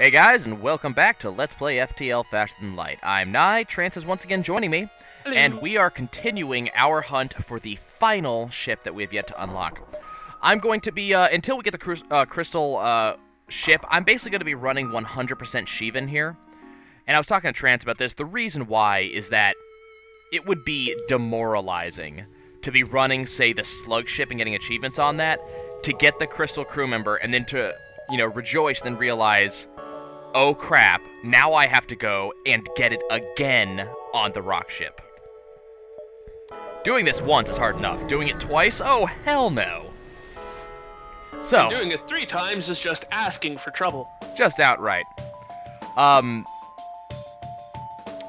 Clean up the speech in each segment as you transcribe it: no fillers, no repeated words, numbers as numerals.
Hey guys, and welcome back to Let's Play FTL Faster Than Light. I'm Nye, Trance is once again joining me, and we are continuing our hunt for the final ship that we have yet to unlock. I'm going to be, until we get the crystal ship, I'm basically going to be running 100% Shivan here. And I was talking to Trance about this. The reason why is that it would be demoralizing to be running, say, the slug ship and getting achievements on that, to get the crystal crew member, and then to, you know, rejoice, then realize, oh crap, now I have to go and get it again on the rock ship. Doing this once is hard enough. Doing it twice? Oh, hell no. So, and doing it 3 times is just asking for trouble. Just outright.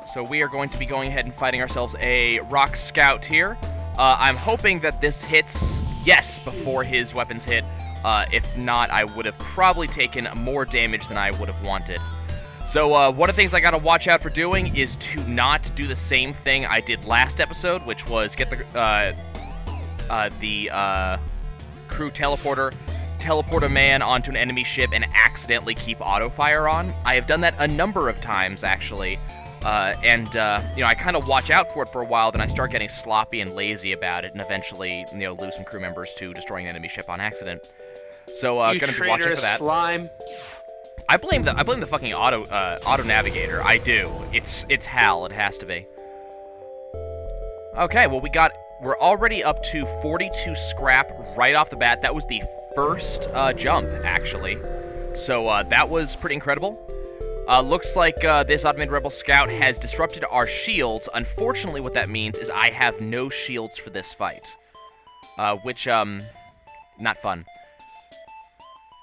So we are going to be going ahead and fighting ourselves a rock scout here. I'm hoping that this hits, yes, before his weapons hit. If not, I would have probably taken more damage than I would have wanted. So, one of the things I gotta watch out for doing is to not do the same thing I did last episode, which was get the crew teleport a man onto an enemy ship and accidentally keep auto-fire on. I have done that a number of times, actually. You know, I kind of watch out for it for a while, then I start getting sloppy and lazy about it, and eventually, you know, lose some crew members to destroying an enemy ship on accident. So, gonna be watching for that. Slime. I blame the fucking auto navigator. I do. It's HAL. It has to be. Okay, well we're already up to 42 scrap right off the bat. That was the first jump, actually. So that was pretty incredible. Looks like this automated rebel scout has disrupted our shields. Unfortunately, what that means is I have no shields for this fight, which not fun.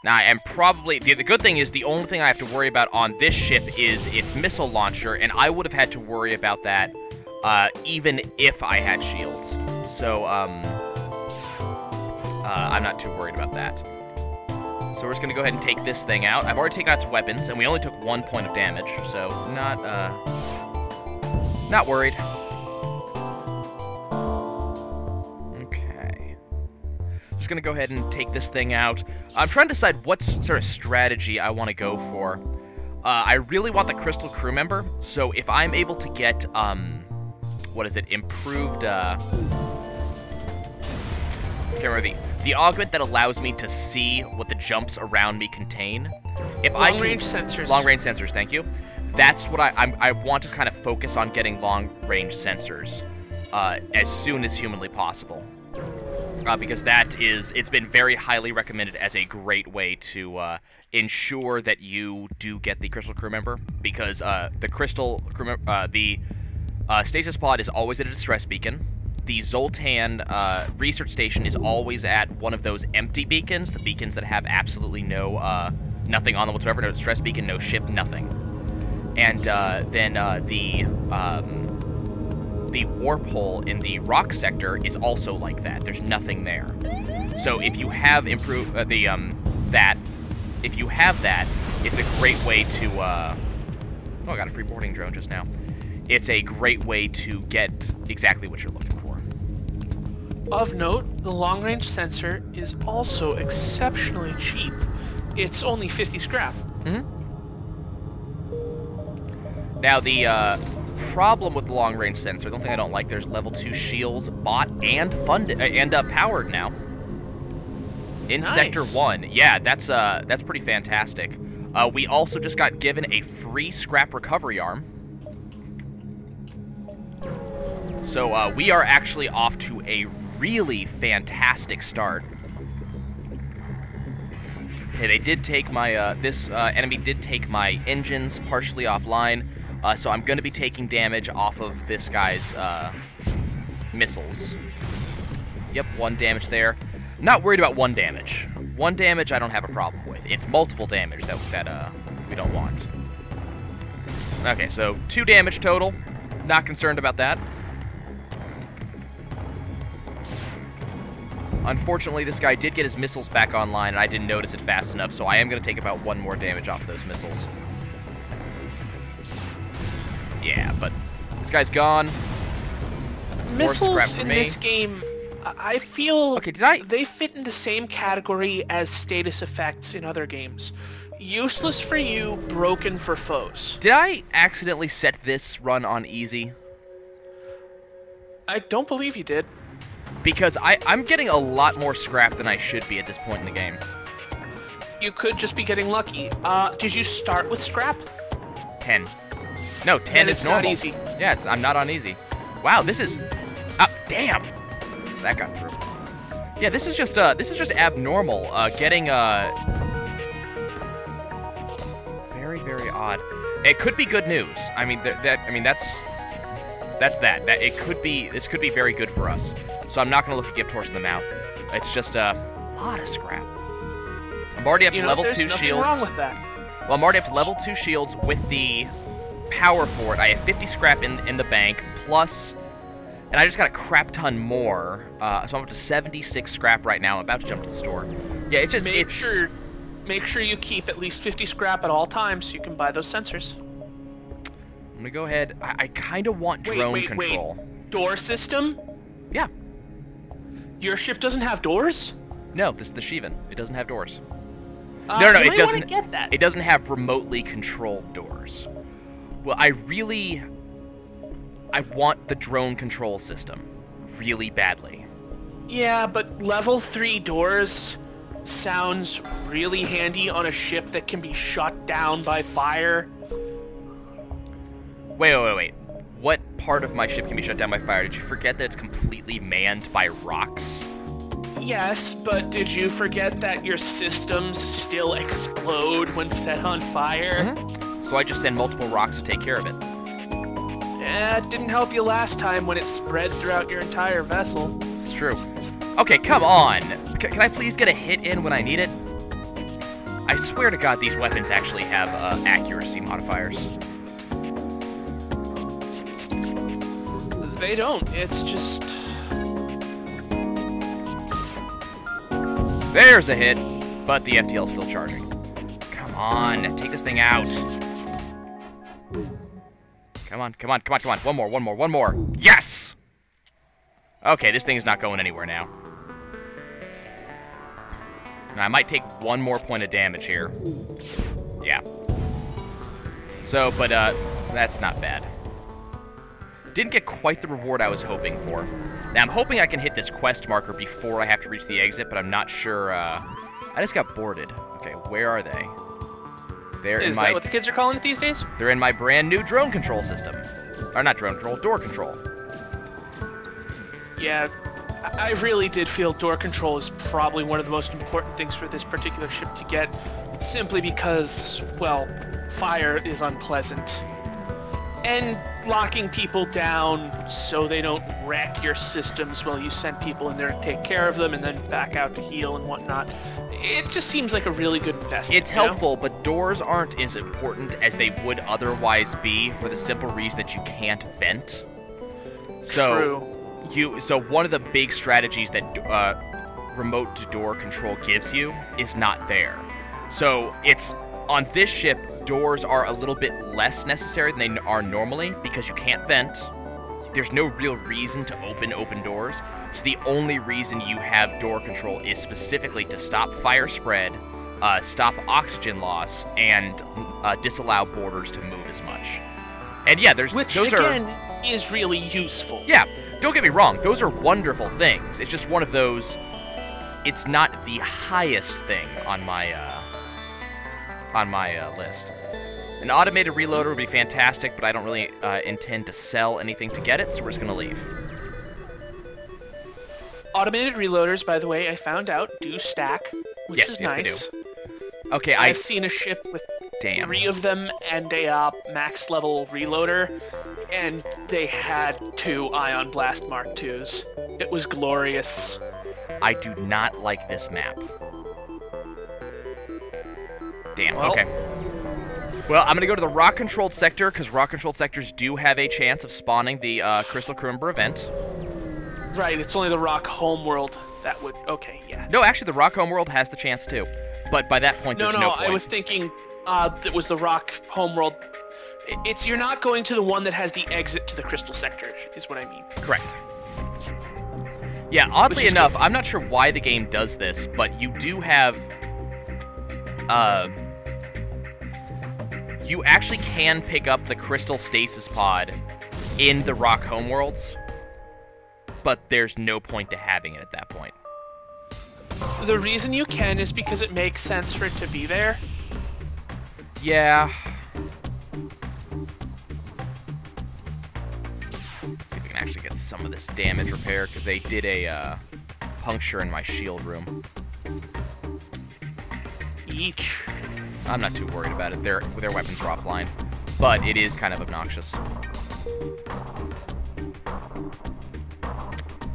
Now, and probably, the good thing is the only thing I have to worry about on this ship is its missile launcher, and I would have had to worry about that even if I had shields. So, I'm not too worried about that. So we're just going to go ahead and take this thing out. I've already taken out its weapons, and we only took 1 point of damage, so not worried. Just gonna go ahead and take this thing out. I'm trying to decide what sort of strategy I want to go for. I really want the crystal crew member, so if I'm able to get, what is it, improved, can't remember the augment that allows me to see what the jumps around me contain. If long-range sensors. Long-range sensors, thank you. That's what I want to kind of focus on getting long-range sensors as soon as humanly possible. Because it's been very highly recommended as a great way to ensure that you do get the crystal crew member, because the crystal crew the stasis pod is always at a distress beacon. The Zoltan research station is always at one of those empty beacons, the beacons that have absolutely no nothing on them whatsoever, no distress beacon, no ship, nothing. And then the warp hole in the rock sector is also like that. There's nothing there. So if you have improved if you have that, it's a great way to oh, I got a free boarding drone just now. It's a great way to get exactly what you're looking for. Of note, the long-range sensor is also exceptionally cheap. It's only 50 scrap. Mm-hmm. Now the problem with the long-range sensor, the only thing I don't like, there's level 2 shields bought and funded and powered now in Nice. Sector 1. Yeah, that's pretty fantastic. We also just got given a free scrap recovery arm, so we are actually off to a really fantastic start. Okay, they did take my this enemy did take my engines partially offline. So I'm going to be taking damage off of this guy's missiles. Yep, 1 damage there. I'm not worried about 1 damage. 1 damage I don't have a problem with. It's multiple damage that we don't want. Okay, so 2 damage total. Not concerned about that. Unfortunately, this guy did get his missiles back online, and I didn't notice it fast enough, so I am going to take about 1 more damage off of those missiles. Yeah, but this guy's gone. Missiles in this game, I feel okay, they fit in the same category as status effects in other games. Useless for you, broken for foes. Did I accidentally set this run on easy? I don't believe you did. Because I'm getting a lot more scrap than I should be at this point in the game. You could just be getting lucky. Did you start with scrap? 10. No, 10 is normal. It's not easy. Yeah, I'm not on easy. Wow, this is... damn! That got through. Yeah, this is just abnormal. Getting, very, very odd. It could be good news. I mean, that's that. This could be very good for us. So I'm not going to look a gift horse in the mouth. It's just a lot of scrap. I'm already up to level 2 shields. There's nothing wrong with that. Well, I'm already up to level 2 shields with the power for it. I have 50 scrap in the bank, plus... And I just got a crap ton more, so I'm up to 76 scrap right now. I'm about to jump to the store. Yeah, it's just... Make sure you keep at least 50 scrap at all times so you can buy those sensors. I'm going to go ahead. I kind of want drone control. Wait. Door system? Yeah. Your ship doesn't have doors? No, this is the Shivan. It doesn't have doors. No, it doesn't. Get that. It doesn't have remotely controlled doors. Well, I want the drone control system really badly. Yeah, but level 3 doors sounds really handy on a ship that can be shut down by fire. Wait. What part of my ship can be shut down by fire? Did you forget that it's completely manned by rocks? Yes, but did you forget that your systems still explode when set on fire? Mm-hmm. So I just send multiple rocks to take care of it. It didn't help you last time when it spread throughout your entire vessel. It's true. Okay, come on! Can I please get a hit in when I need it? I swear to God these weapons actually have accuracy modifiers. They don't. It's just... There's a hit, but the FTL's still charging. Come on, take this thing out. Come on. One more. Yes! Okay, this thing is not going anywhere now. Now, I might take one more point of damage here. Yeah. So, but, that's not bad. Didn't get quite the reward I was hoping for. Now, I'm hoping I can hit this quest marker before I have to reach the exit, but I'm not sure, I just got boarded. Okay, where are they? Is that what the kids are calling it these days? They're in my brand new drone control system. Or not drone control, door control. Yeah, I really did feel door control is probably one of the most important things for this particular ship to get, simply because, well, fire is unpleasant. And locking people down so they don't wreck your systems while you send people in there to take care of them and then back out to heal and whatnot. It just seems like a really good investment. It's helpful, but doors aren't as important as they would otherwise be for the simple reason that you can't vent. So, True. So one of the big strategies that remote door control gives you is not there. So it's on this ship, doors are a little bit less necessary than they are normally because you can't vent. There's no real reason to open doors. So the only reason you have door control is specifically to stop fire spread, stop oxygen loss, and disallow boarders to move as much. And yeah, those again is really useful. Yeah, don't get me wrong, those are wonderful things. It's just one of those. It's not the highest thing on my list. An automated reloader would be fantastic, but I don't really intend to sell anything to get it, so we're just gonna leave. Automated reloaders, by the way, I found out, do stack, which is nice. Yes, they do. Okay, I've seen a ship with 3 of them and a max level reloader, and they had 2 Ion Blast Mark IIs. It was glorious. I do not like this map. Damn, well, okay. Well, I'm going to go to the rock-controlled sector, because rock-controlled sectors do have a chance of spawning the Crystal Crew Member event. Right, it's only the rock homeworld that would... Okay, yeah. No, actually, the rock homeworld has the chance, too. But by that point, there's no point. I was thinking it was the rock homeworld. You're not going to the one that has the exit to the crystal sector, is what I mean. Correct. Yeah, oddly enough, I'm not sure why the game does this, but you do have... you actually can pick up the Crystal Stasis Pod in the Rock Homeworlds, but there's no point to having it at that point. The reason you can is because it makes sense for it to be there. Yeah. Let's see if we can actually get some of this damage repair, because they did a puncture in my shield room. Each. I'm not too worried about it. Their weapons are offline, but it is kind of obnoxious.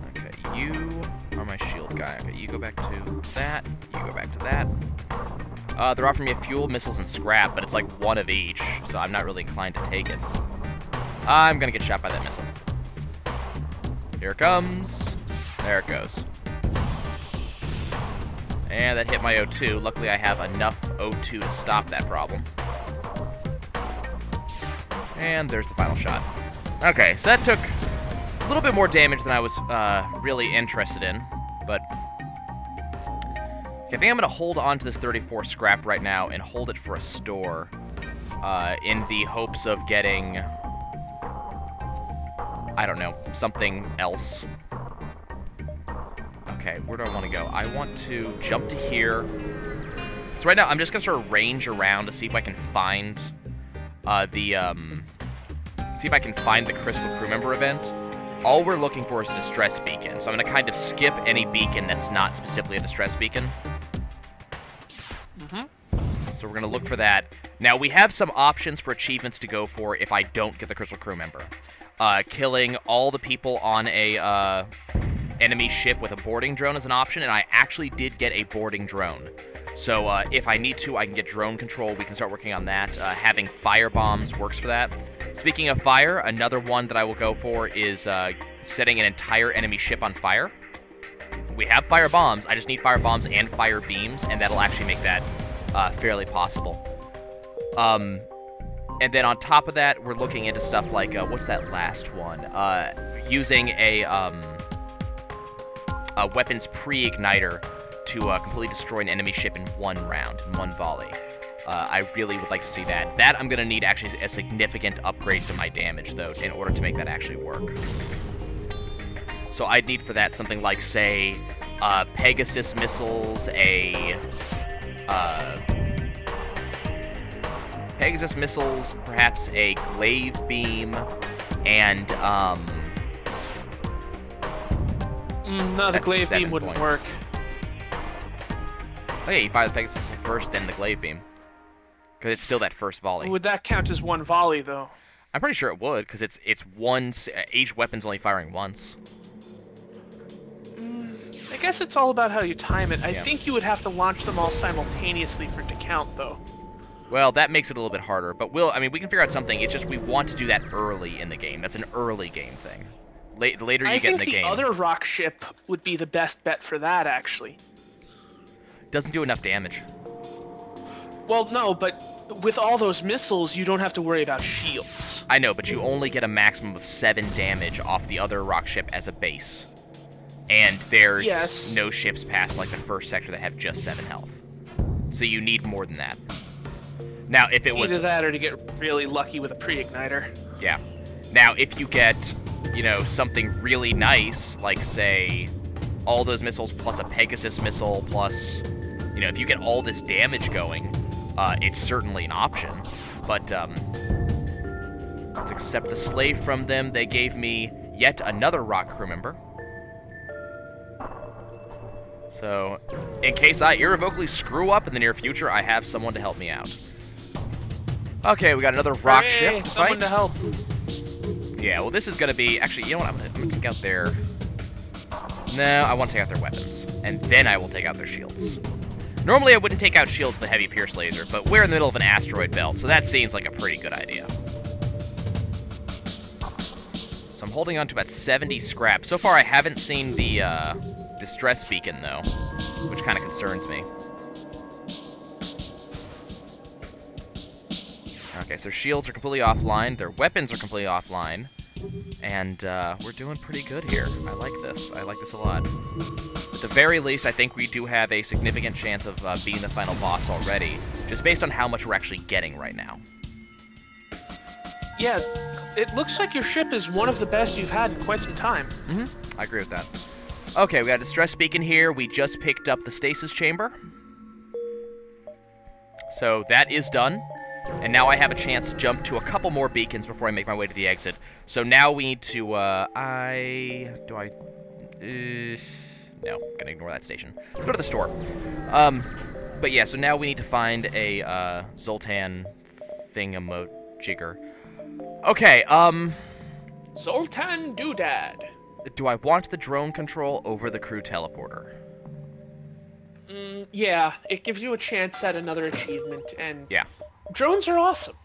Okay, you are my shield guy. Okay, you go back to that. You go back to that. They're offering me a fuel, missiles, and scrap, but it's like one of each, so I'm not really inclined to take it. I'm gonna get shot by that missile. Here it comes. There it goes. And that hit my O2. Luckily, I have enough O2 to stop that problem. And there's the final shot. Okay, so that took a little bit more damage than I was really interested in, but I think I'm going to hold on to this 34 scrap right now and hold it for a store in the hopes of getting, I don't know, something else. Okay, where do I want to go? I want to jump to here. So right now, I'm just going to sort of range around to see if I can find the Crystal Crew Member event. All we're looking for is a distress beacon, so I'm going to kind of skip any beacon that's not specifically a distress beacon. So we're going to look for that. Now, we have some options for achievements to go for if I don't get the Crystal Crew Member. Killing all the people on a enemy ship with a boarding drone is an option, and I actually did get a boarding drone. So if I need to, I can get drone control. We can start working on that. Having fire bombs works for that. Speaking of fire, another one that I will go for is setting an entire enemy ship on fire. We have fire bombs. I just need fire bombs and fire beams, and that'll actually make that fairly possible. And then on top of that, we're looking into stuff like, what's that last one? Using a weapons pre-igniter to completely destroy an enemy ship in one round, in one volley. I really would like to see that. That I'm going to need actually a significant upgrade to my damage, though, in order to make that actually work. So I'd need for that something like, say, Pegasus missiles, Pegasus missiles, perhaps a glaive beam, and, no, the glaive beam wouldn't work. Okay, you fire the Pegasus first, then the glaive beam. Because it's still that first volley. Would that count as one volley, though? I'm pretty sure it would, because it's one... Each weapon's only firing once. I guess it's all about how you time it. I think you would have to launch them all simultaneously for it to count, though. Well, that makes it a little bit harder, but we can figure out something. It's just we want to do that early in the game. That's an early game thing. The later you get in the game... I think the other rock ship would be the best bet for that, actually. Doesn't do enough damage. Well, no, but with all those missiles, you don't have to worry about shields. I know, but you only get a maximum of 7 damage off the other rock ship as a base. And there's no ships past, like, the first sector that have just 7 health. So you need more than that. Now, if it was... Either that or to get really lucky with a pre-igniter. Yeah. Now, if you get, you know, something really nice, like, say, all those missiles plus a Pegasus missile plus, you know, if you get all this damage going, it's certainly an option. But, let's accept the slave from them. They gave me yet another rock crew member. So, in case I irrevocably screw up in the near future, I have someone to help me out. Okay, we got another rock ship to someone fight. to help. Yeah, well, this is going to be... Actually, you know what? I'm going to take out their... No, I want to take out their weapons. And then I will take out their shields. Normally, I wouldn't take out shields with a heavy pierce laser, but we're in the middle of an asteroid belt, so that seems like a pretty good idea. So I'm holding on to about 70 scrap. So far, I haven't seen the distress beacon, though, which kind of concerns me. Okay, so shields are completely offline, their weapons are completely offline, and we're doing pretty good here. I like this. I like this a lot. At the very least, I think we do have a significant chance of being the final boss already, just based on how much we're actually getting right now. Yeah, it looks like your ship is one of the best you've had in quite some time. Mm-hmm. I agree with that. Okay, we got a distress beacon here. We just picked up the stasis chamber. So that is done. And now I have a chance to jump to a couple more beacons before I make my way to the exit. So now we need to, no, gonna ignore that station. Let's go to the store. But yeah, so now we need to find a, Zoltan thingamajigger. Okay, Zoltan Doodad. do I want the drone control over the crew teleporter? Yeah, it gives you a chance at another achievement, and Yeah. drones are awesome.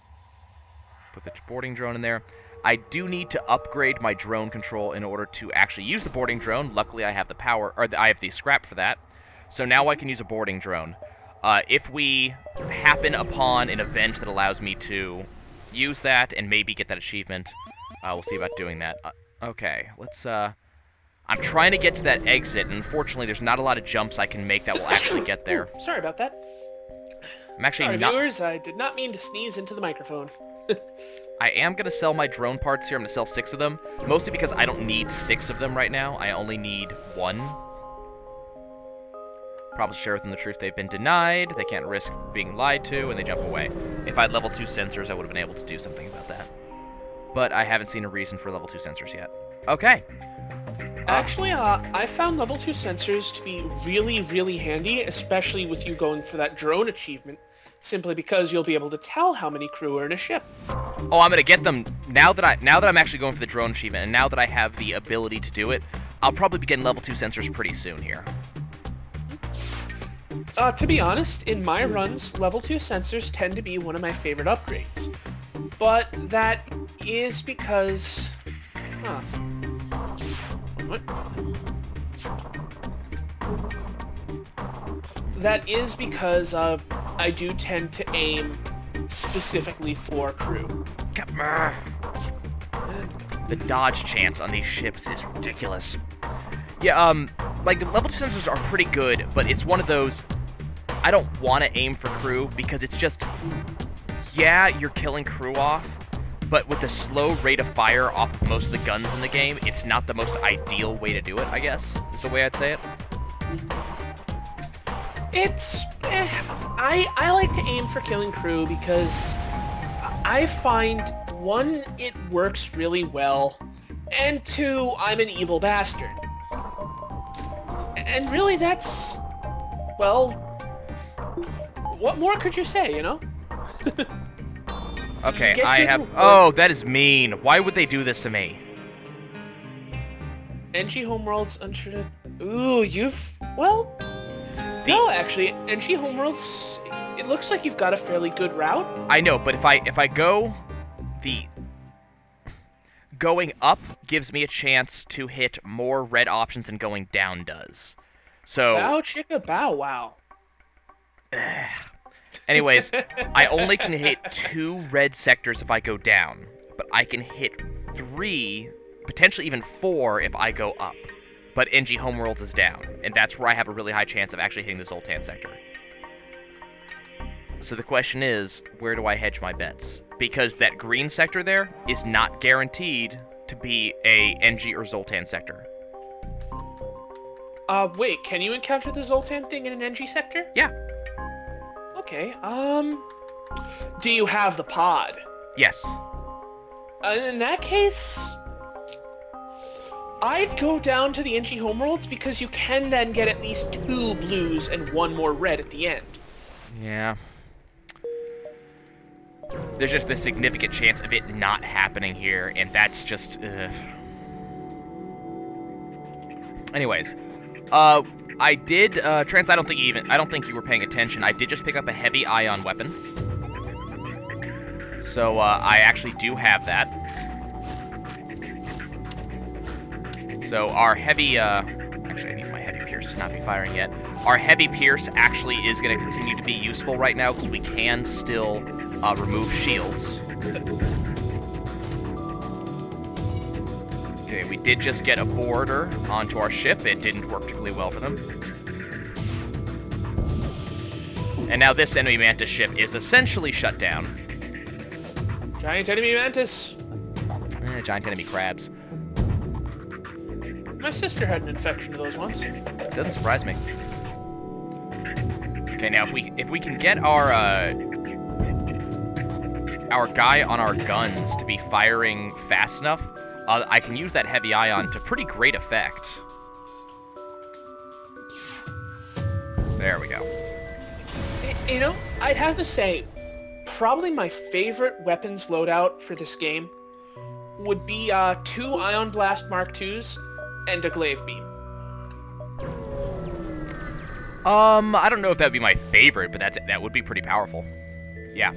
Put the boarding drone in there. I do need to upgrade my drone control in order to actually use the boarding drone. Luckily, I have the power, or I have the scrap for that. So now I can use a boarding drone. If we happen upon an event that allows me to use that and maybe get that achievement, we'll see about doing that. Okay, let's, I'm trying to get to that exit, and unfortunately, there's not a lot of jumps I can make that will actually get there. Ooh, sorry about that. I'm actually Sorry, not... viewers, I did not mean to sneeze into the microphone. I am going to sell my drone parts here. I'm going to sell 6 of them, mostly because I don't need 6 of them right now. I only need 1. Probably share with them the truth. They've been denied, they can't risk being lied to, and they jump away. If I had level 2 sensors, I would have been able to do something about that. But I haven't seen a reason for level 2 sensors yet. Okay. Actually, I found level 2 sensors to be really, really handy, especially with you going for that drone achievement, simply because you'll be able to tell how many crew are in a ship. Oh, I'm gonna get them now that I'm actually going for the drone achievement, and now that I have the ability to do it, I'll probably be getting level 2 sensors pretty soon here. To be honest, in my runs, level 2 sensors tend to be one of my favorite upgrades. But that is because... What? That is because I do tend to aim specifically for crew. The dodge chance on these ships is ridiculous. Yeah, like, the level 2 sensors are pretty good, but it's one of those... I don't want to aim for crew, because it's just... Yeah, you're killing crew off, but with the slow rate of fire off of most of the guns in the game, it's not the most ideal way to do it, I guess, is the way I'd say it. It's... I like to aim for killing crew because I find, 1, it works really well, and 2, I'm an evil bastard. And really that's... well... what more could you say, you know? Okay, I have... Oh, that is mean. Why would they do this to me? NG Homeworld's Uncharted... Ooh, you've... well... No, actually, NG Homeworld's... it looks like you've got a fairly good route. I know, but if I go... the... going up gives me a chance to hit more red options than going down does. So... Bow chicka bow wow. Anyways, I only can hit 2 red sectors if I go down, but I can hit 3, potentially even 4 if I go up. But NG Homeworlds is down, and that's where I have a really high chance of actually hitting the Zoltan sector. So the question is, where do I hedge my bets? Because that green sector there is not guaranteed to be a NG or Zoltan sector. Wait, can you encounter the Zoltan thing in an NG sector? Yeah. Okay, do you have the pod? Yes. In that case, I'd go down to the NG Homeworlds because you can then get at least 2 blues and 1 more red at the end. Yeah. There's just this significant chance of it not happening here, and that's just... Anyways, I did, Trance, I don't think you were paying attention. I did just pick up a heavy ion weapon. So, I actually do have that. So, our heavy, actually, I need my heavy pierce to not be firing yet. Our heavy pierce actually is going to continue to be useful right now, because we can still, remove shields. Okay, we did just get a boarder onto our ship. It didn't work particularly well for them. And now this enemy Mantis ship is essentially shut down. Giant enemy mantis. Giant enemy crabs. My sister had an infection of those once. Doesn't surprise me. Okay, now if we can get our guy on our guns to be firing fast enough, I can use that heavy ion to pretty great effect. There we go. You know, I'd have to say, probably my favorite weapons loadout for this game would be 2 Ion Blast Mark IIs and a Glaive Beam. I don't know if that would be my favorite, but that would be pretty powerful. Yeah.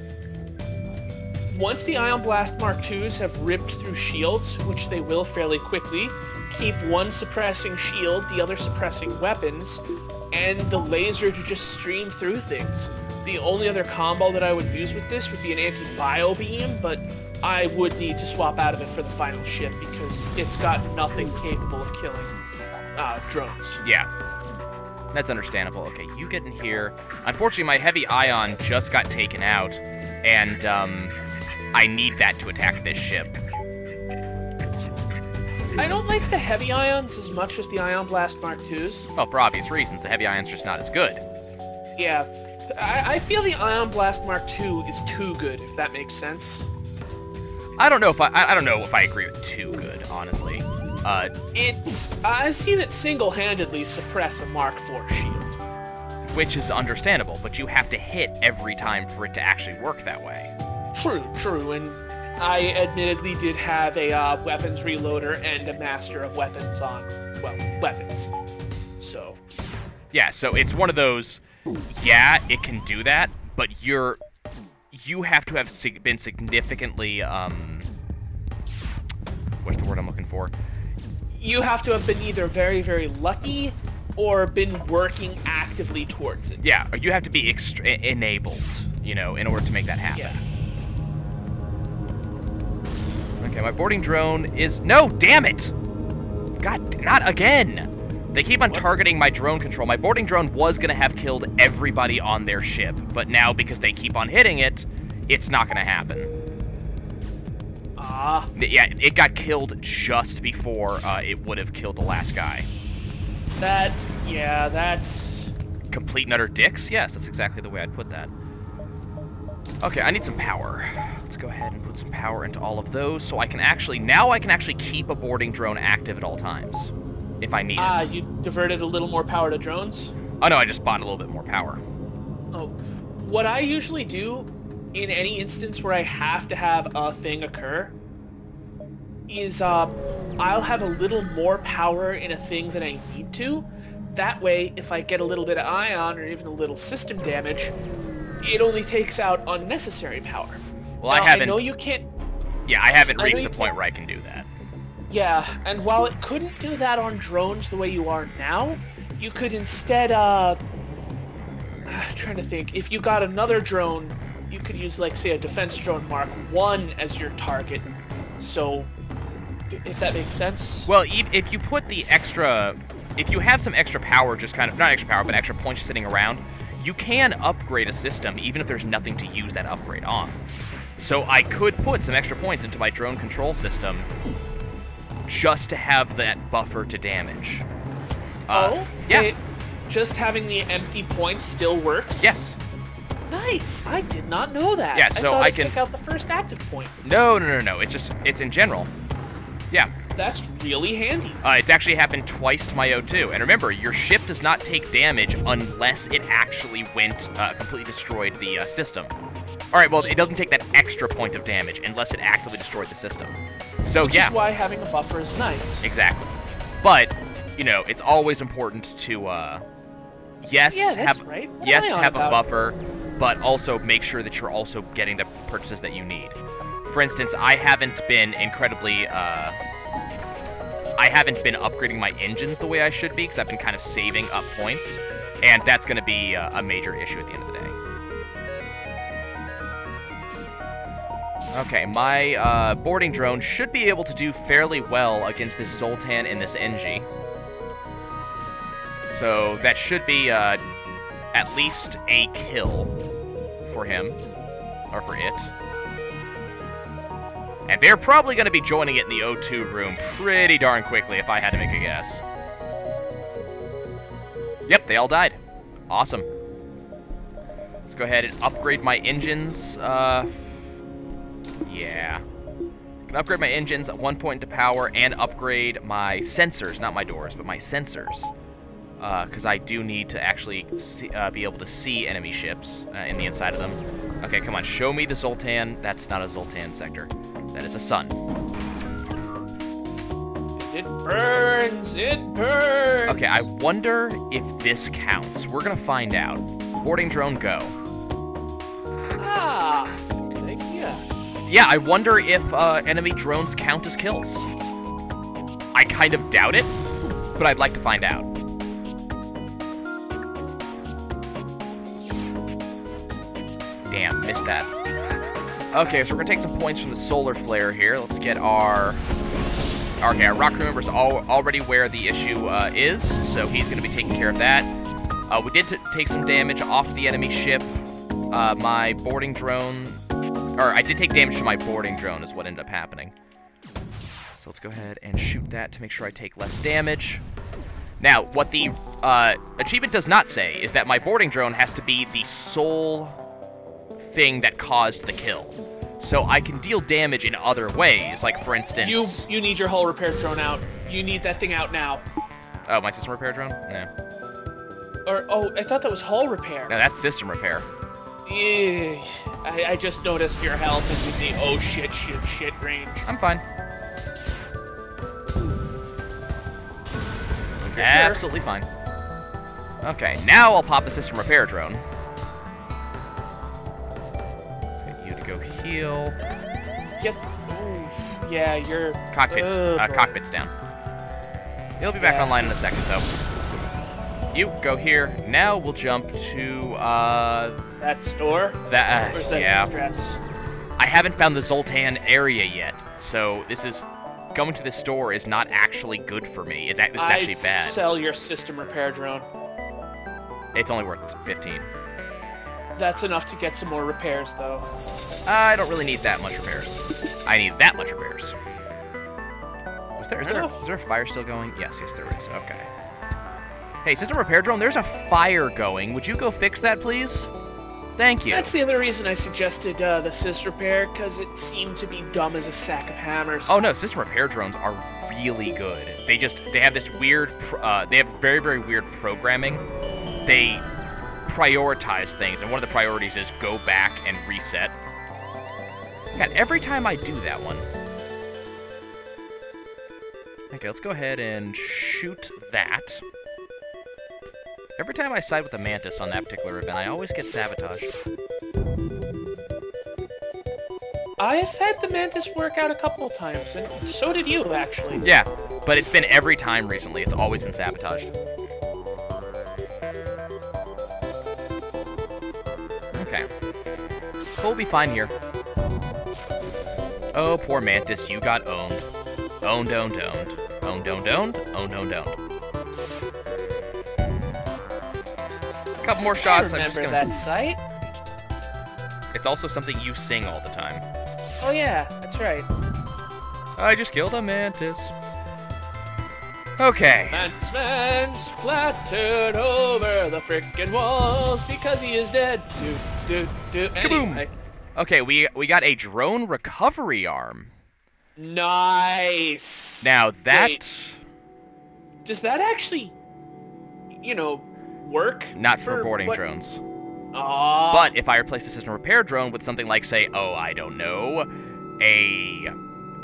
Once the Ion Blast Mark IIs have ripped through shields, which they will fairly quickly, keep one suppressing shield, the other suppressing weapons, and the laser to just stream through things. The only other combo that I would use with this would be an anti-bio beam, but I would need to swap out of it for the final ship because it's got nothing capable of killing drones. Yeah. That's understandable. Okay, you get in here. Unfortunately, my heavy ion just got taken out, and I need that to attack this ship. I don't like the heavy ions as much as the Ion Blast Mark IIs. Well, for obvious reasons, the heavy ion's just not as good. Yeah. I feel the Ion Blast Mark II is too good, if that makes sense. I don't know if I agree with too good, honestly. I've seen it single-handedly suppress a Mark IV shield. Which is understandable, but you have to hit every time for it to actually work that way. True, and I admittedly did have a weapons reloader and a master of weapons on, well, weapons. So. Yeah, so it's one of those, yeah, it can do that, but you have to have been significantly, what's the word I'm looking for? You have to have been either very, very lucky or been working actively towards it. Yeah, or you have to be enabled, you know, in order to make that happen. Yeah. Okay, my boarding drone is... No, damn it! God, not again! They keep on targeting my drone control. My boarding drone was going to have killed everybody on their ship, but now because they keep on hitting it, it's not going to happen. Yeah, it got killed just before it would have killed the last guy. That's... Complete and utter dicks? Yes, that's exactly the way I'd put that. Okay, I need some power. Let's go ahead and put some power into all of those so I can actually... Now I can actually keep a boarding drone active at all times, if I need it. You diverted a little more power to drones? Oh no, I just bought a little bit more power. Oh. What I usually do in any instance where I have to have a thing occur is I'll have a little more power in a thing than I need to. That way, if I get a little bit of ion or even a little system damage, it only takes out unnecessary power. Well, now, I haven't... I know you can't... Yeah, I haven't reached the point where I can do that. Yeah, and while it couldn't do that on drones the way you are now, you could instead, trying to think, if you got another drone, you could use, like, say, a defense drone Mark I as your target, so... If that makes sense. Well, if you put the extra... If you have some extra power, just kind of... Not extra power, but extra points sitting around, you can upgrade a system, even if there's nothing to use that upgrade on. So I could put some extra points into my drone control system just to have that buffer to damage. Yeah. Just having the empty points still works? Yes. Nice. I did not know that. Yeah, so I can... took out the first active point. No. It's in general. Yeah. That's really handy. It's actually happened twice to my O2. And remember, your ship does not take damage unless it actually completely destroyed the system. Alright, well, it doesn't take that extra point of damage unless it actively destroyed the system. So, Which is why having a buffer is nice. Exactly. But, you know, it's always important to, have a buffer, but also make sure that you're also getting the purchases that you need. For instance, I haven't been upgrading my engines the way I should be, because I've been kind of saving up points, and that's going to be a major issue at the end of the day. Okay, my boarding drone should be able to do fairly well against this Zoltan and this NG. So that should be at least a kill for him, or for it. And they're probably going to be joining it in the O2 room pretty darn quickly, if I had to make a guess. Yep, they all died. Awesome. Let's go ahead and upgrade my engines. Yeah. I can upgrade my engines at 1 point to power and upgrade my sensors, not my doors, but my sensors. Because I do need to actually be able to see enemy ships in the inside of them. Okay, come on, show me the Zoltan. That's not a Zoltan sector. That is a sun. It burns! It burns! Okay, I wonder if this counts. We're gonna find out. Boarding drone, go. Ah, that's a good idea. Yeah, I wonder if enemy drones count as kills. I kind of doubt it, but I'd like to find out. Damn, missed that. Okay, so we're gonna take some points from the solar flare here. Let's get our... Okay, our rock crew member's already where the issue is, so he's gonna be taking care of that. We did take some damage off the enemy ship. My boarding drone... Or, I did take damage to my boarding drone is what ended up happening. So let's go ahead and shoot that to make sure I take less damage. Now, what the achievement does not say is that my boarding drone has to be the sole thing that caused the kill. So I can deal damage in other ways, like for instance... You need your hull repair drone out. You need that thing out now. Oh, my system repair drone? Yeah. Or, oh, I thought that was hull repair. No, that's system repair. Yeah, I just noticed your health is in the oh shit range. I'm fine. Absolutely fine. Okay, now I'll pop the system repair drone. Let's get you to go heal. Yep. Ooh, yeah, your cockpit's down. He'll be back online in a second, though. You go here. Now we'll jump to that store. That yeah. Address? I haven't found the Zoltan area yet, so this is going to this store is not actually good for me. This is actually bad. Sell your system repair drone. It's only worth 15. That's enough to get some more repairs, though. I don't really need that much repairs. I need that much repairs. Is there a fire still going? Yes, there is. Okay. Hey, system repair drone, there's a fire going. Would you go fix that, please? Thank you. That's the other reason I suggested the sys repair, because it seemed to be dumb as a sack of hammers. Oh no, system repair drones are really good. They have this weird, they have very, very weird programming. They prioritize things, and one of the priorities is go back and reset. God, every time I do that one. Okay, let's go ahead and shoot that. Every time I side with the Mantis on that particular event, I always get sabotaged. I've had the Mantis work out a couple of times, and so did you, actually. Yeah, but it's been every time recently. It's always been sabotaged. Okay. We'll be fine here. Oh, poor Mantis, you got owned. Owned, owned, owned. Owned, owned, owned. Owned, owned, owned. Couple more shots. I remember that site. It's also something you sing all the time. Oh yeah, that's right. I just killed a Mantis. Okay. Man splattered over the frickin' walls because he is dead. Kaboom! Okay, we got a drone recovery arm. Nice. Now that... Wait, does that actually, work? Not for boarding drones. Aww. But if I replace the system repair drone with something like, say, oh, I don't know, a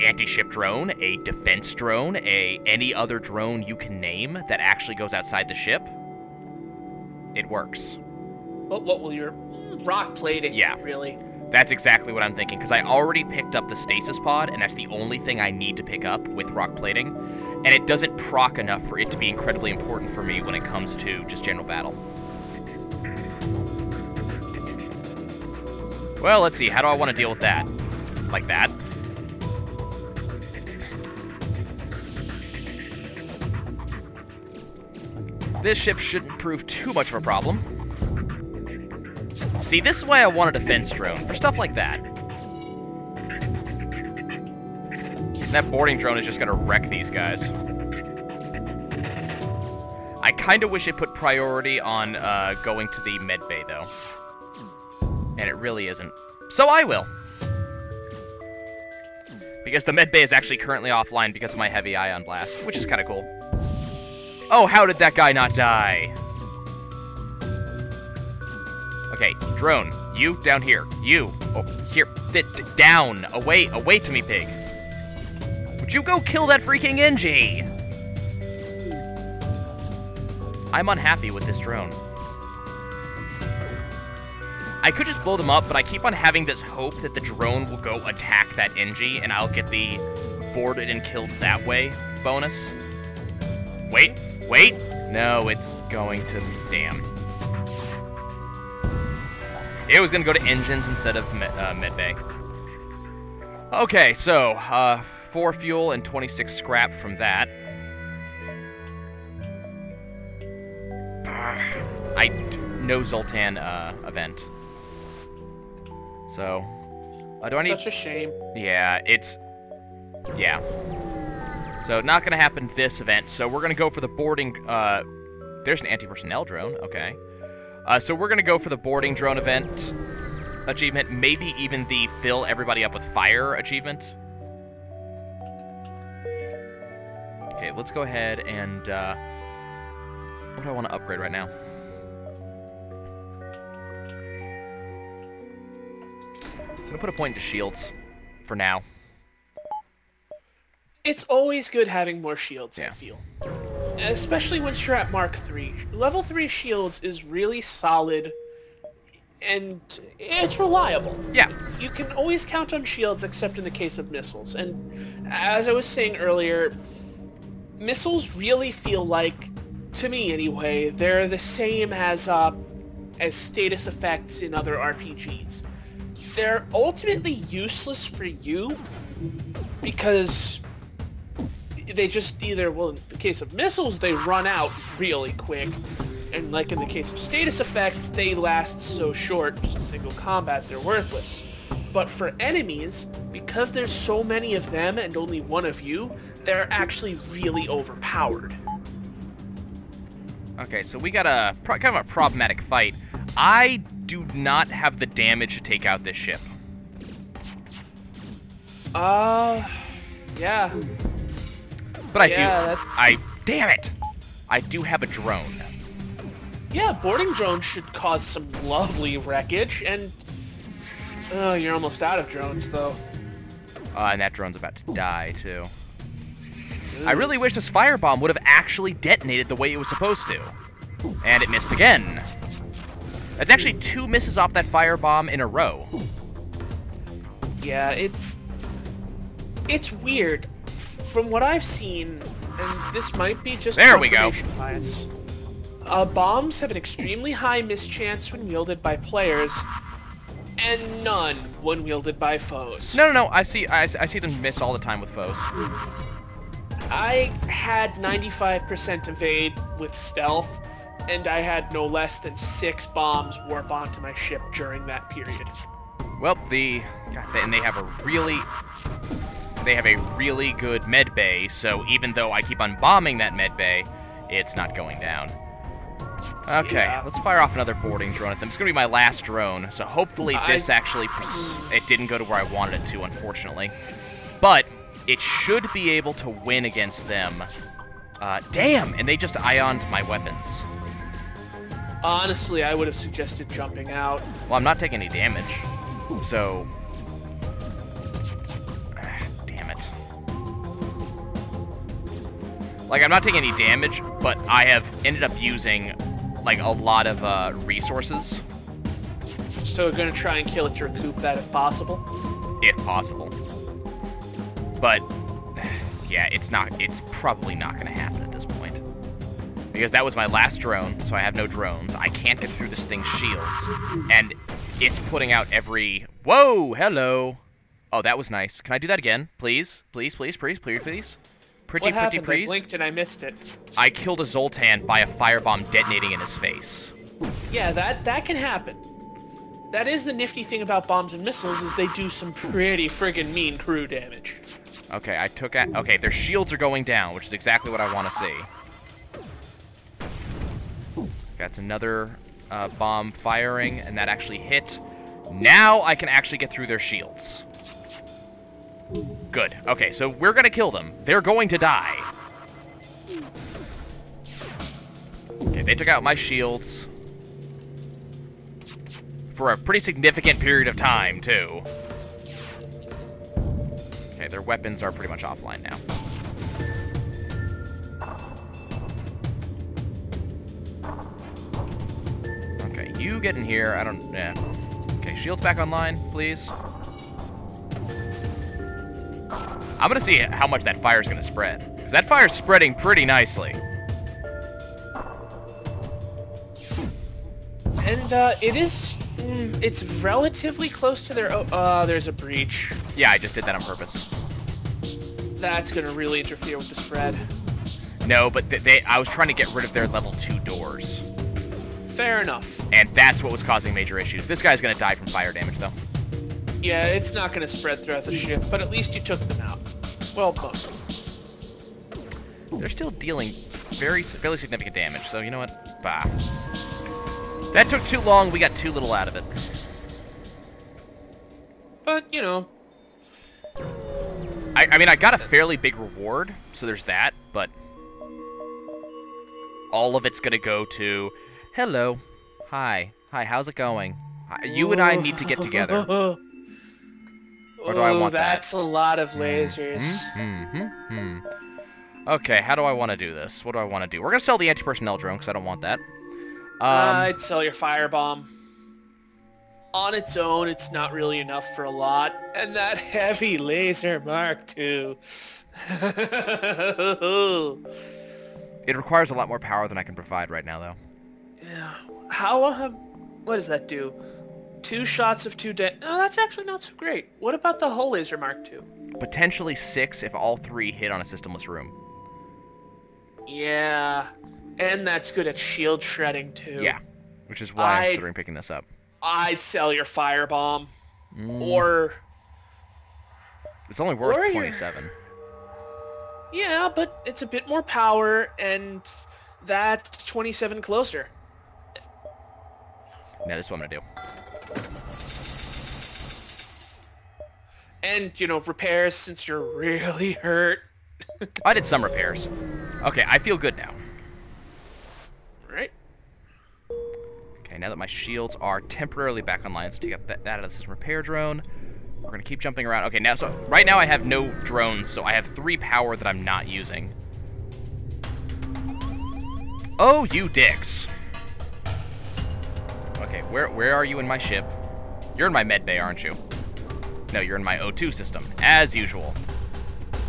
anti-ship drone, a defense drone, any other drone you can name that actually goes outside the ship, it works. What will your rock plating? Yeah, really? That's exactly what I'm thinking, because I already picked up the stasis pod, and that's the only thing I need to pick up with rock plating. And it doesn't proc enough for it to be incredibly important for me when it comes to just general battle. Well, let's see. How do I want to deal with that? Like that? This ship shouldn't prove too much of a problem. See, this is why I want a defense drone, for stuff like that. That boarding drone is just gonna wreck these guys. I kind of wish it put priority on going to the med bay, though. And it really isn't. So I will. Because the med bay is actually currently offline because of my heavy ion blast, which is kind of cool. Oh, how did that guy not die? Okay, drone, you down here. You, oh, here, down, away to me, pig. Would you go kill that freaking NG? I'm unhappy with this drone. I could just blow them up, but I keep on having this hope that the drone will go attack that NG, and I'll get the boarded and killed that way bonus. Wait. No, it's going to... Damn. It was going to go to engines instead of medbay. Okay, so, 4 fuel and 26 scrap from that. No Zoltan event. So, do I need... Such a shame. Yeah, yeah. So, not gonna happen this event, so we're gonna go for the boarding... There's an anti-personnel drone, okay. So we're gonna go for the boarding drone event achievement, maybe even the fill everybody up with fire achievement. Okay, let's go ahead and, what do I want to upgrade right now? I'm gonna put a point into shields for now. It's always good having more shields, Yeah. I feel. Especially once you're at Mark 3. Level 3 shields is really solid, and it's reliable. Yeah. You can always count on shields except in the case of missiles. And as I was saying earlier, missiles really feel like, to me anyway, they're the same as status effects in other RPGs. They're ultimately useless for you because they just either, well, in the case of missiles, they run out really quick, and like in the case of status effects, they last so short, just single combat, they're worthless. But for enemies, because there's so many of them and only one of you, they're actually really overpowered. Okay, so we got a kind of a problematic fight. I do not have the damage to take out this ship. Yeah. But Yeah, damn it! I do have a drone. Yeah, boarding drones should cause some lovely wreckage, and... Oh, you're almost out of drones, though. And that drone's about to die, too. I really wish this firebomb would have actually detonated the way it was supposed to. And it missed again. That's actually 2 misses off that firebomb in a row. Yeah, it's weird. From what I've seen, and this might be just there we go. confirmation bias, bombs have an extremely high mischance when wielded by players, and none when wielded by foes. No. I see them miss all the time with foes. I had 95% evade with stealth, and I had no less than 6 bombs warp onto my ship during that period. Well, and they have a really good med bay, so even though I keep on bombing that med bay, it's not going down. Okay, Yeah. let's fire off another boarding drone at them. It's gonna be my last drone, so hopefully this actually it didn't go to where I wanted it to, unfortunately. But it should be able to win against them. Damn, and they just ioned my weapons. Honestly, I would have suggested jumping out. Well, I'm not taking any damage, so... Damn it. Like, I'm not taking any damage, but I have ended up using, like, a lot of, resources. So we're gonna try and kill it to recoup that if possible? If possible. But, yeah, it's probably not gonna happen at this point. Because that was my last drone, so I have no drones. I can't get through this thing's shields. And it's putting out every... Whoa! Hello! Oh, that was nice. Can I do that again? Please? Please? Pretty, What happened? please? I blinked and I missed it. I killed a Zoltan by a firebomb detonating in his face. Yeah, that can happen. That is the nifty thing about bombs and missiles, is they do some pretty friggin' mean crew damage. Okay, I took out... Okay, their shields are going down, which is exactly what I want to see. That's another bomb firing, and that actually hit. Now I can actually get through their shields. Good. Okay, so we're going to kill them. They're going to die. Okay, they took out my shields. For a pretty significant period of time, too. Okay, their weapons are pretty much offline now. Okay, you get in here. I don't... Yeah. Okay, shields back online, please. I'm gonna see how much that fire's gonna spread. Because that fire's spreading pretty nicely. And, it is... it's relatively close to their... there's a breach. Yeah, I just did that on purpose. That's gonna really interfere with the spread. No, but I was trying to get rid of their level 2 doors. Fair enough. And that's what was causing major issues. This guy's gonna die from fire damage, though. Yeah, it's not gonna spread throughout the ship, but at least you took them out. Well done. They're still dealing fairly significant damage, so you know what? Bah. That took too long, we got too little out of it. But, you know... I mean, I got a fairly big reward, so there's that, but... all of it's gonna go to... Hello. Hi. Hi, how's it going? You and I need to get together. Or do I want that? That's a lot of lasers. Okay, how do I want to do this? What do I want to do? We're gonna sell the anti-personnel drone, because I don't want that. I'd sell your firebomb. On its own, it's not really enough for a lot. And that heavy laser Mark II. It requires a lot more power than I can provide right now, though. Yeah. How, what does that do? 2 shots of 2 dead. No, that's actually not so great. What about the hull laser Mark II? Potentially 6 if all 3 hit on a systemless room. Yeah. And that's good at shield shredding, too. Yeah. Which is why I'm considering picking this up. I'd sell your firebomb. Or... it's only worth 27. Yeah, but it's a bit more power, and that's 27 closer. Yeah, this is what I'm gonna do. And, you know, repairs since you're really hurt. I did some repairs. Okay, I feel good now. Right? Okay, now that my shields are temporarily back online, let's take that out of this repair drone. We're gonna keep jumping around. Okay, now, so right now I have no drones, so I have 3 power that I'm not using. Oh, you dicks. Okay, where are you in my ship? You're in my med bay, aren't you? No, you're in my O2 system, as usual.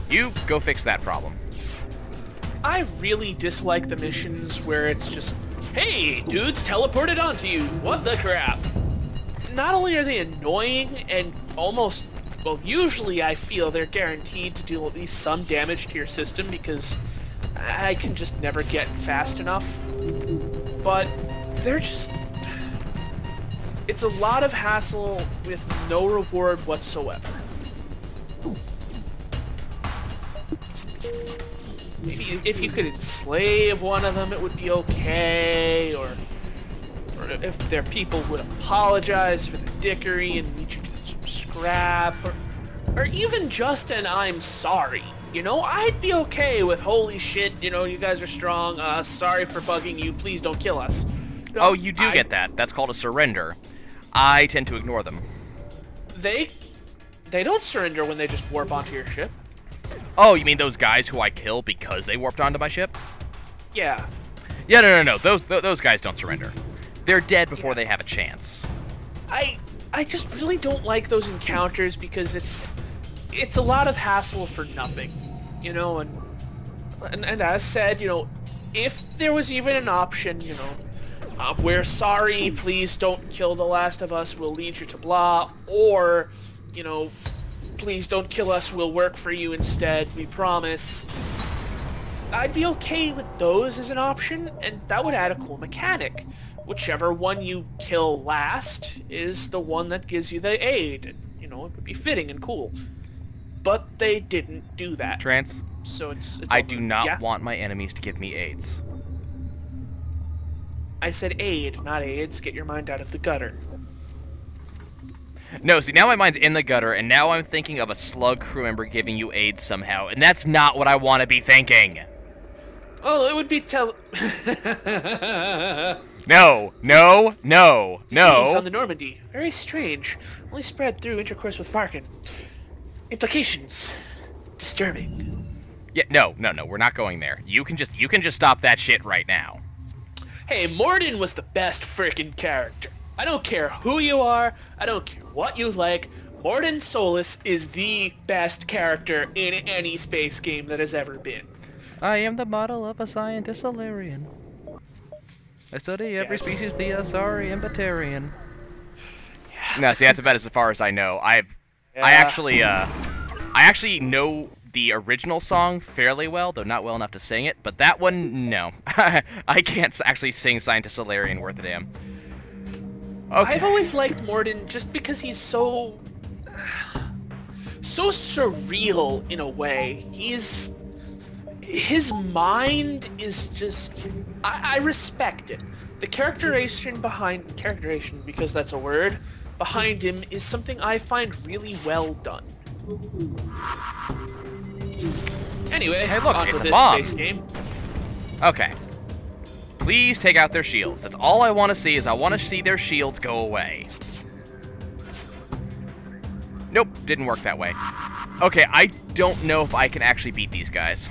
You go fix that problem. I really dislike the missions where it's just, hey, dudes teleported onto you, what the crap? Not only are they annoying and almost, well, usually I feel they're guaranteed to do at least some damage to your system because I can just never get fast enough, but they're just... it's a lot of hassle with no reward whatsoever. Maybe if you could enslave one of them, it would be okay, or if their people would apologize for the dickery and need you to scrap, or even just an I'm sorry. You know, I'd be okay with holy shit, you know, you guys are strong, sorry for bugging you, please don't kill us. You know, oh, you do get that. That's called a surrender. I tend to ignore them. They don't surrender when they just warp onto your ship. Oh, you mean those guys who I kill because they warped onto my ship? Yeah. Yeah, no. Those guys don't surrender. They're dead before they have a chance. I just really don't like those encounters because it's a lot of hassle for nothing, you know, and as said, you know, if there was even an option, you know, we're sorry, please don't kill the last of us, we'll lead you to blah, or, you know, please don't kill us, we'll work for you instead, we promise. I'd be okay with those as an option, and that would add a cool mechanic. Whichever one you kill last is the one that gives you the aid. You know, it would be fitting and cool. but they didn't do that. Trance, So it's I all do good. not Yeah? want my enemies to give me AIDS. I said aid, not AIDS. Get your mind out of the gutter. No, see, now my mind's in the gutter, and now I'm thinking of a slug crew member giving you AIDS somehow, and that's not what I want to be thinking. Oh, it would be No, no, no, Scenes on no. the Normandy. Very strange. Only spread through intercourse with Farkin. Implications. Disturbing. Yeah, no, we're not going there. You can just stop that shit right now. Hey, Morden was the best frickin' character. I don't care who you are. I don't care what you like. Morden Solus is the best character in any space game that has ever been. I am the model of a scientist Solarian. I study every Yes. species, the Asari and Batarian. No, see, that's about as far as I know. I actually know the original song fairly well, though not well enough to sing it. But that one, no, I can't actually sing "Scientist Solarian" worth a damn. Okay. I've always liked Morden just because he's so surreal in a way. His mind is just, I respect it. The characterization, because that's a word, behind him is something I find really well done. Anyway, Hey, look, on it's to a this bomb. space game. Okay. Please take out their shields. That's all I want to see. I want to see their shields go away. Nope, didn't work that way. Okay, I don't know if I can actually beat these guys.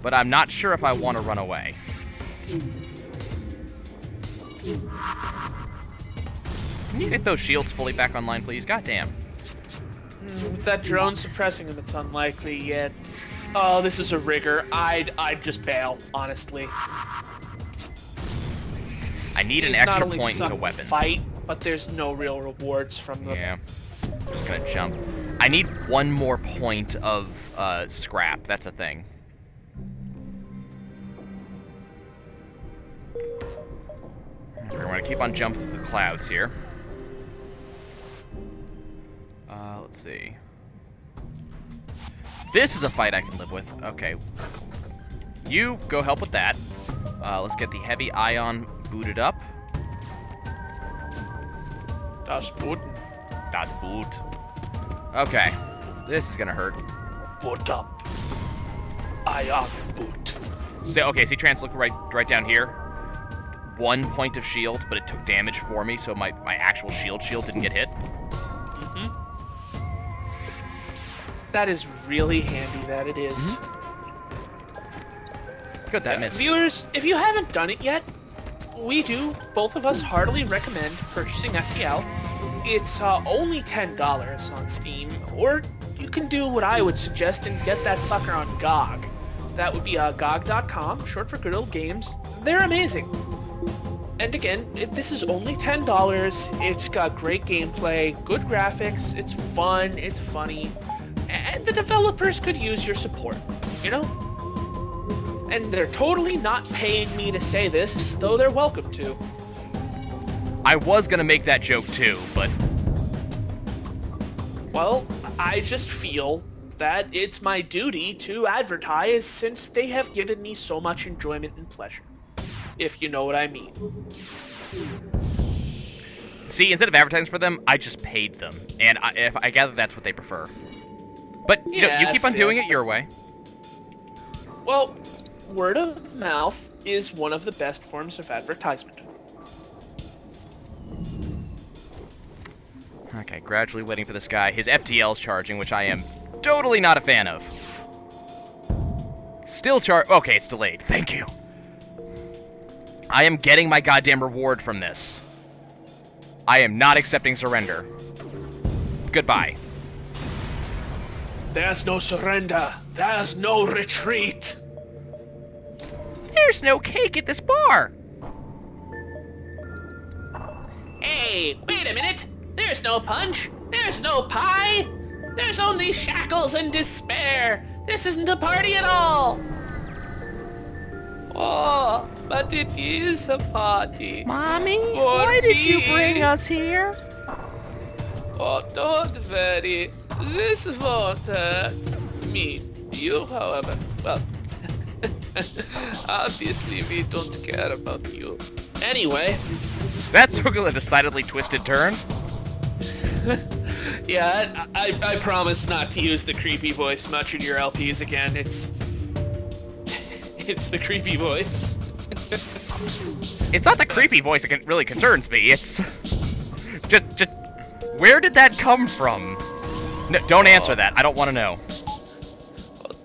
But I'm not sure if I want to run away. Can you get those shields fully back online, please? Goddamn. With that drone suppressing him, it's unlikely yet. Oh, this is a rigger. I'd just bail, honestly. I need an He's not extra only point suck into the weapons. fight, but there's no real rewards from them. Yeah. I'm just gonna jump. I need one more point of scrap. That's a thing. We're gonna keep on jumping through the clouds here. Let's see. This is a fight I can live with. Okay. You go help with that. Let's get the heavy ion booted up. Das Boot. Das Boot. Okay. This is gonna hurt. Boot up. Ion boot. So, okay, see, Trance, look right down here. 1 point of shield, but it took damage for me, so my actual shield didn't get hit. Mm-hmm. That is really handy, that it is. Good, that missed. Viewers, if you haven't done it yet, we do, both of us, heartily recommend purchasing FTL. It's only $10 on Steam, or you can do what I would suggest and get that sucker on GOG. That would be GOG.com, short for Good Old Games. They're amazing. And again, this is only $10. It's got great gameplay, good graphics, it's fun, it's funny, and the developers could use your support, you know? And they're totally not paying me to say this, though they're welcome to. I was gonna make that joke too, but... Well, I just feel that it's my duty to advertise since they have given me so much enjoyment and pleasure. If you know what I mean. See, instead of advertising for them, I just paid them. And if I gather that's what they prefer. But, you know, you keep on doing it your way. Well, word of mouth is one of the best forms of advertisement. Okay, gradually waiting for this guy. His FTL's charging, which I am totally not a fan of. Still okay, it's delayed. Thank you. I am getting my goddamn reward from this. I am not accepting surrender. Goodbye. There's no surrender. There's no retreat. There's no cake at this bar. Hey, wait a minute. There's no punch. There's no pie. There's only shackles and despair. This isn't a party at all. Oh, but it is a party. Mommy, For why did you me. bring us here? Oh, don't worry. This won't hurt me. You, however, well, obviously we don't care about you. Anyway. That took a decidedly twisted turn. Yeah, I promise not to use the creepy voice much in your LPs again. It's the creepy voice. It's not the creepy voice that really concerns me. It's just where did that come from? No, don't answer that. I don't want to know.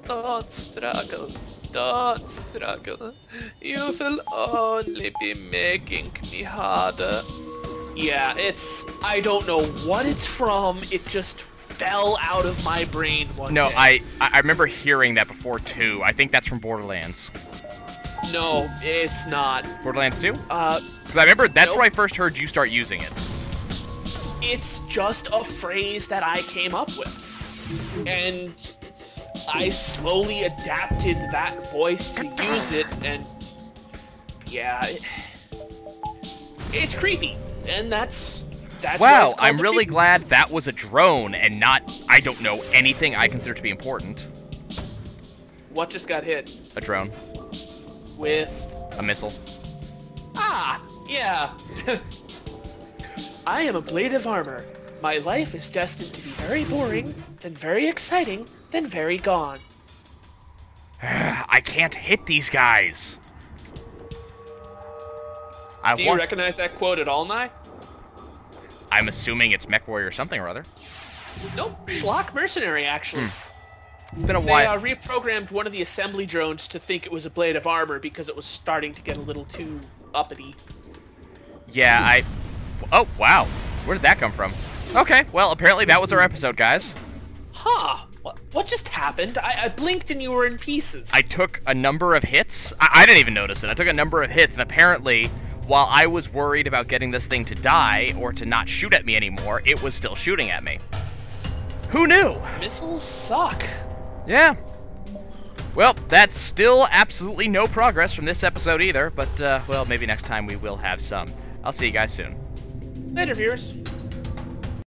Don't struggle. Don't struggle. You will only be making me harder. Yeah, I don't know what it's from. It just fell out of my brain one day. I remember hearing that before, too. I think that's from Borderlands. No, it's not. Borderlands 2? Because I remember that's nope. where I first heard you start using it. It's just a phrase that I came up with. And I slowly adapted that voice to use it, and yeah, it's creepy. And that's wow, I'm really glad that was a drone and not, I don't know, anything I consider to be important. What just got hit? A drone. With? A missile. Ah, yeah. I am a blade of armor. My life is destined to be very boring, then very exciting, then very gone. I can't hit these guys. Do you recognize that quote at all, Nye? I'm assuming it's MechWarrior or something or other. Nope, Schlock Mercenary, actually. It's been a while. They reprogrammed one of the assembly drones to think it was a blade of armor because it was starting to get a little too uppity. Yeah, oh, wow. Where did that come from? Okay, well, apparently that was our episode, guys. Huh. What just happened? I blinked and you were in pieces. I took a number of hits. I didn't even notice it. I took a number of hits, and apparently, while I was worried about getting this thing to die or to not shoot at me anymore, it was still shooting at me. Who knew? Missiles suck. Yeah. Well, that's still absolutely no progress from this episode either, but, well, maybe next time we will have some. I'll see you guys soon. Later, viewers.